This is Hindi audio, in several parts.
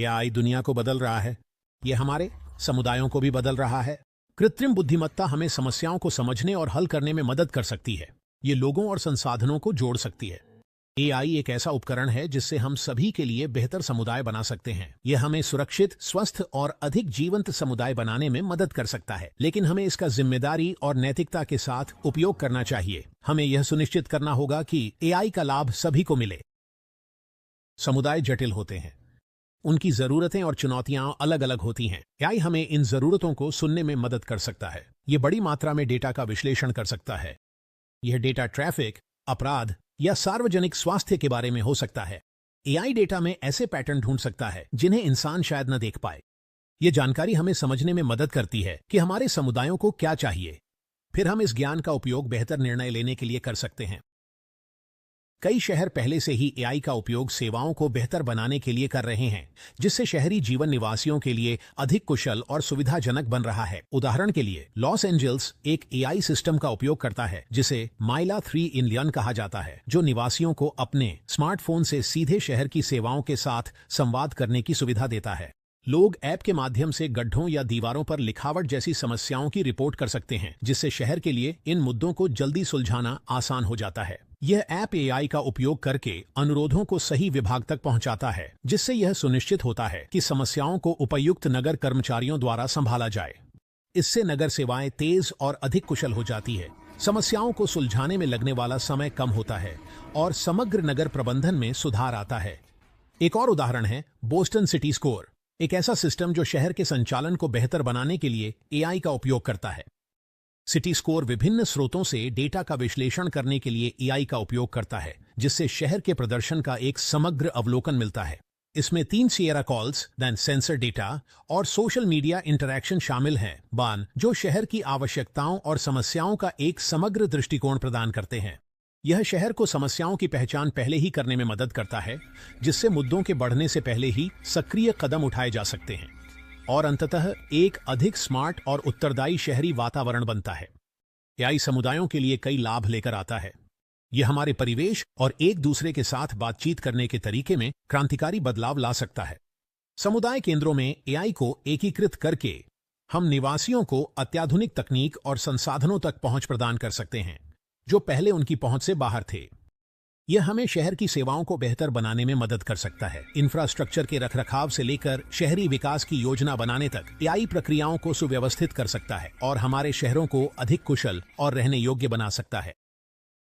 एआई दुनिया को बदल रहा है। ये हमारे समुदायों को भी बदल रहा है। कृत्रिम बुद्धिमत्ता हमें समस्याओं को समझने और हल करने में मदद कर सकती है। ये लोगों और संसाधनों को जोड़ सकती है। एआई एक ऐसा उपकरण है जिससे हम सभी के लिए बेहतर समुदाय बना सकते हैं। यह हमें सुरक्षित, स्वस्थ और अधिक जीवंत समुदाय बनाने में मदद कर सकता है, लेकिन हमें इसका जिम्मेदारी और नैतिकता के साथ उपयोग करना चाहिए। हमें यह सुनिश्चित करना होगा कि एआई का लाभ सभी को मिले। समुदाय जटिल होते हैं, उनकी जरूरतें और चुनौतियां अलग अलग होती हैं। एआई हमें इन जरूरतों को सुनने में मदद कर सकता है। यह बड़ी मात्रा में डेटा का विश्लेषण कर सकता है। यह डेटा ट्रैफिक, अपराध या सार्वजनिक स्वास्थ्य के बारे में हो सकता है। एआई डेटा में ऐसे पैटर्न ढूंढ सकता है जिन्हें इंसान शायद न देख पाए। यह जानकारी हमें समझने में मदद करती है कि हमारे समुदायों को क्या चाहिए। फिर हम इस ज्ञान का उपयोग बेहतर निर्णय लेने के लिए कर सकते हैं। कई शहर पहले से ही एआई का उपयोग सेवाओं को बेहतर बनाने के लिए कर रहे हैं, जिससे शहरी जीवन निवासियों के लिए अधिक कुशल और सुविधाजनक बन रहा है। उदाहरण के लिए, लॉस एंजल्स एक एआई सिस्टम का उपयोग करता है जिसे माइला 3 in 1 कहा जाता है, जो निवासियों को अपने स्मार्टफोन से सीधे शहर की सेवाओं के साथ संवाद करने की सुविधा देता है। लोग ऐप के माध्यम से गड्ढों या दीवारों पर लिखावट जैसी समस्याओं की रिपोर्ट कर सकते हैं, जिससे शहर के लिए इन मुद्दों को जल्दी सुलझाना आसान हो जाता है। यह ऐप एआई का उपयोग करके अनुरोधों को सही विभाग तक पहुंचाता है, जिससे यह सुनिश्चित होता है कि समस्याओं को उपयुक्त नगर कर्मचारियों द्वारा संभाला जाए। इससे नगर सेवाएं तेज और अधिक कुशल हो जाती है, समस्याओं को सुलझाने में लगने वाला समय कम होता है और समग्र नगर प्रबंधन में सुधार आता है। एक और उदाहरण है बोस्टन सिटी स्कोर, एक ऐसा सिस्टम जो शहर के संचालन को बेहतर बनाने के लिए एआई का उपयोग करता है। सिटी स्कोर विभिन्न स्रोतों से डेटा का विश्लेषण करने के लिए एआई का उपयोग करता है, जिससे शहर के प्रदर्शन का एक समग्र अवलोकन मिलता है। इसमें 3 सिएरा कॉल्स, देन सेंसर डेटा और सोशल मीडिया इंटरैक्शन शामिल हैं, जो शहर की आवश्यकताओं और समस्याओं का एक समग्र दृष्टिकोण प्रदान करते हैं। यह शहर को समस्याओं की पहचान पहले ही करने में मदद करता है, जिससे मुद्दों के बढ़ने से पहले ही सक्रिय कदम उठाए जा सकते हैं और अंततः एक अधिक स्मार्ट और उत्तरदायी शहरी वातावरण बनता है। एआई समुदायों के लिए कई लाभ लेकर आता है। यह हमारे परिवेश और एक दूसरे के साथ बातचीत करने के तरीके में क्रांतिकारी बदलाव ला सकता है। समुदाय केंद्रों में एआई को एकीकृत करके हम निवासियों को अत्याधुनिक तकनीक और संसाधनों तक पहुंच प्रदान कर सकते हैं, जो पहले उनकी पहुंच से बाहर थे। यह हमें शहर की सेवाओं को बेहतर बनाने में मदद कर सकता है। इंफ्रास्ट्रक्चर के रखरखाव से लेकर शहरी विकास की योजना बनाने तक एआई प्रक्रियाओं को सुव्यवस्थित कर सकता है और हमारे शहरों को अधिक कुशल और रहने योग्य बना सकता है।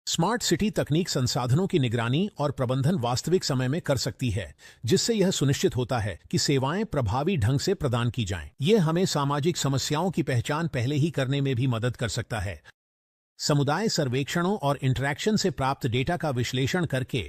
स्मार्ट सिटी तकनीक संसाधनों की निगरानी और प्रबंधन वास्तविक समय में कर सकती है, जिससे यह सुनिश्चित होता है कि सेवाएं प्रभावी ढंग से प्रदान की जाएं। यह हमें सामाजिक समस्याओं की पहचान पहले ही करने में भी मदद कर सकता है। समुदाय सर्वेक्षणों और इंटरैक्शन से प्राप्त डेटा का विश्लेषण करके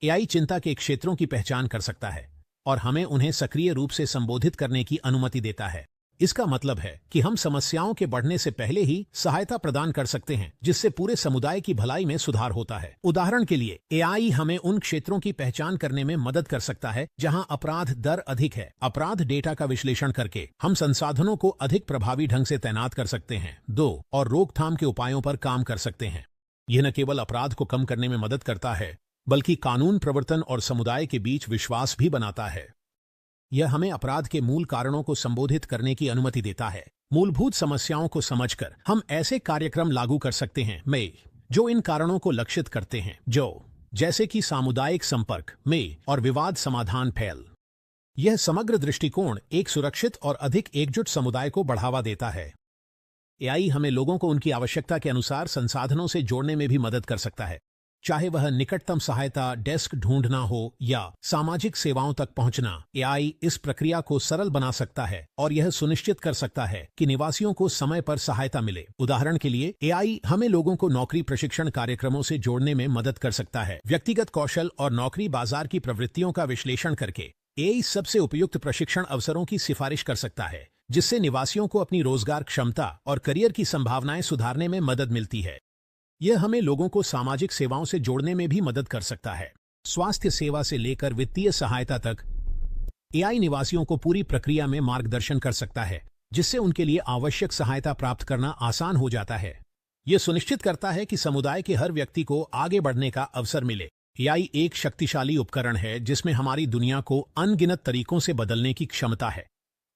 एआई चिंता के क्षेत्रों की पहचान कर सकता है और हमें उन्हें सक्रिय रूप से संबोधित करने की अनुमति देता है। इसका मतलब है कि हम समस्याओं के बढ़ने से पहले ही सहायता प्रदान कर सकते हैं, जिससे पूरे समुदाय की भलाई में सुधार होता है। उदाहरण के लिए, एआई हमें उन क्षेत्रों की पहचान करने में मदद कर सकता है जहां अपराध दर अधिक है। अपराध डेटा का विश्लेषण करके हम संसाधनों को अधिक प्रभावी ढंग से तैनात कर सकते हैं। और रोकथाम के उपायों पर काम कर सकते हैं। यह न केवल अपराध को कम करने में मदद करता है, बल्कि कानून प्रवर्तन और समुदाय के बीच विश्वास भी बनाता है। यह हमें अपराध के मूल कारणों को संबोधित करने की अनुमति देता है। मूलभूत समस्याओं को समझकर हम ऐसे कार्यक्रम लागू कर सकते हैं जो इन कारणों को लक्षित करते हैं, जैसे कि सामुदायिक संपर्क और विवाद समाधान पहल। यह समग्र दृष्टिकोण एक सुरक्षित और अधिक एकजुट समुदाय को बढ़ावा देता है। एआई हमें लोगों को उनकी आवश्यकता के अनुसार संसाधनों से जोड़ने में भी मदद कर सकता है, चाहे वह निकटतम सहायता डेस्क ढूंढना हो या सामाजिक सेवाओं तक पहुंचना। एआई इस प्रक्रिया को सरल बना सकता है और यह सुनिश्चित कर सकता है कि निवासियों को समय पर सहायता मिले। उदाहरण के लिए, एआई हमें लोगों को नौकरी प्रशिक्षण कार्यक्रमों से जोड़ने में मदद कर सकता है। व्यक्तिगत कौशल और नौकरी बाजार की प्रवृत्तियों का विश्लेषण करके एआई सबसे उपयुक्त प्रशिक्षण अवसरों की सिफारिश कर सकता है, जिससे निवासियों को अपनी रोजगार क्षमता और करियर की संभावनाएं सुधारने में मदद मिलती है। यह हमें लोगों को सामाजिक सेवाओं से जोड़ने में भी मदद कर सकता है। स्वास्थ्य सेवा से लेकर वित्तीय सहायता तक एआई निवासियों को पूरी प्रक्रिया में मार्गदर्शन कर सकता है, जिससे उनके लिए आवश्यक सहायता प्राप्त करना आसान हो जाता है। यह सुनिश्चित करता है कि समुदाय के हर व्यक्ति को आगे बढ़ने का अवसर मिले। एआई एक शक्तिशाली उपकरण है जिसमें हमारी दुनिया को अनगिनत तरीकों से बदलने की क्षमता है,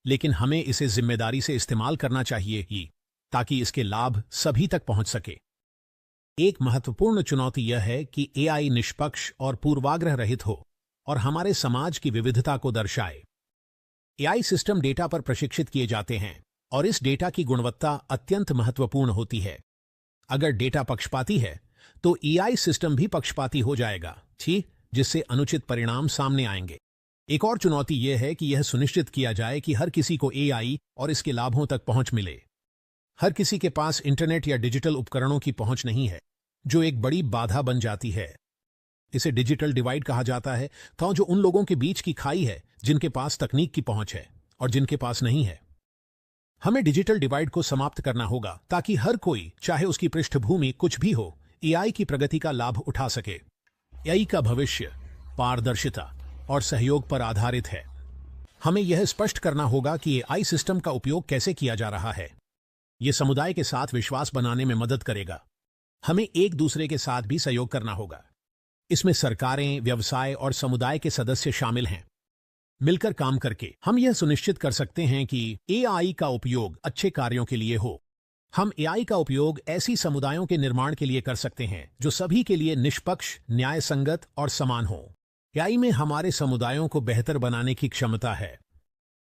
लेकिन हमें इसे जिम्मेदारी से इस्तेमाल करना चाहिए ही, ताकि इसके लाभ सभी तक पहुंच सके। एक महत्वपूर्ण चुनौती यह है कि एआई निष्पक्ष और पूर्वाग्रह रहित हो और हमारे समाज की विविधता को दर्शाए। एआई सिस्टम डेटा पर प्रशिक्षित किए जाते हैं और इस डेटा की गुणवत्ता अत्यंत महत्वपूर्ण होती है। अगर डेटा पक्षपाती है तो एआई सिस्टम भी पक्षपाती हो जाएगा, ठीक, जिससे अनुचित परिणाम सामने आएंगे। एक और चुनौती यह है कि यह सुनिश्चित किया जाए कि हर किसी को एआई और इसके लाभों तक पहुंच मिले। हर किसी के पास इंटरनेट या डिजिटल उपकरणों की पहुंच नहीं है, जो एक बड़ी बाधा बन जाती है। इसे डिजिटल डिवाइड कहा जाता है, जो उन लोगों के बीच की खाई है जिनके पास तकनीक की पहुंच है और जिनके पास नहीं है। हमें डिजिटल डिवाइड को समाप्त करना होगा ताकि हर कोई, चाहे उसकी पृष्ठभूमि कुछ भी हो, एआई की प्रगति का लाभ उठा सके। एआई का भविष्य पारदर्शिता और सहयोग पर आधारित है। हमें यह स्पष्ट करना होगा कि एआई सिस्टम का उपयोग कैसे किया जा रहा है। यह समुदाय के साथ विश्वास बनाने में मदद करेगा। हमें एक दूसरे के साथ भी सहयोग करना होगा। इसमें सरकारें, व्यवसाय और समुदाय के सदस्य शामिल हैं। मिलकर काम करके हम यह सुनिश्चित कर सकते हैं कि एआई का उपयोग अच्छे कार्यों के लिए हो। हम एआई का उपयोग ऐसी समुदायों के निर्माण के लिए कर सकते हैं जो सभी के लिए निष्पक्ष, न्याय संगत और समान हो। एआई में हमारे समुदायों को बेहतर बनाने की क्षमता है।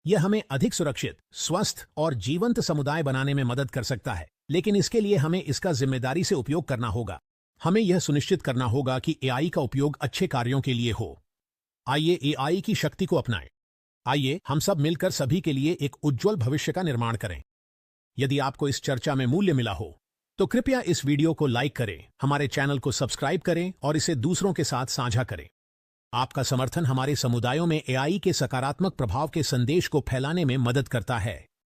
यह हमें अधिक सुरक्षित, स्वस्थ और जीवंत समुदाय बनाने में मदद कर सकता है, लेकिन इसके लिए हमें इसका जिम्मेदारी से उपयोग करना होगा। हमें यह सुनिश्चित करना होगा कि एआई का उपयोग अच्छे कार्यों के लिए हो। आइए एआई की शक्ति को अपनाएं। आइए हम सब मिलकर सभी के लिए एक उज्जवल भविष्य का निर्माण करें। यदि आपको इस चर्चा में मूल्य मिला हो तो कृपया इस वीडियो को लाइक करें, हमारे चैनल को सब्सक्राइब करें और इसे दूसरों के साथ साझा करें। आपका समर्थन हमारे समुदायों में एआई के सकारात्मक प्रभाव के संदेश को फैलाने में मदद करता है।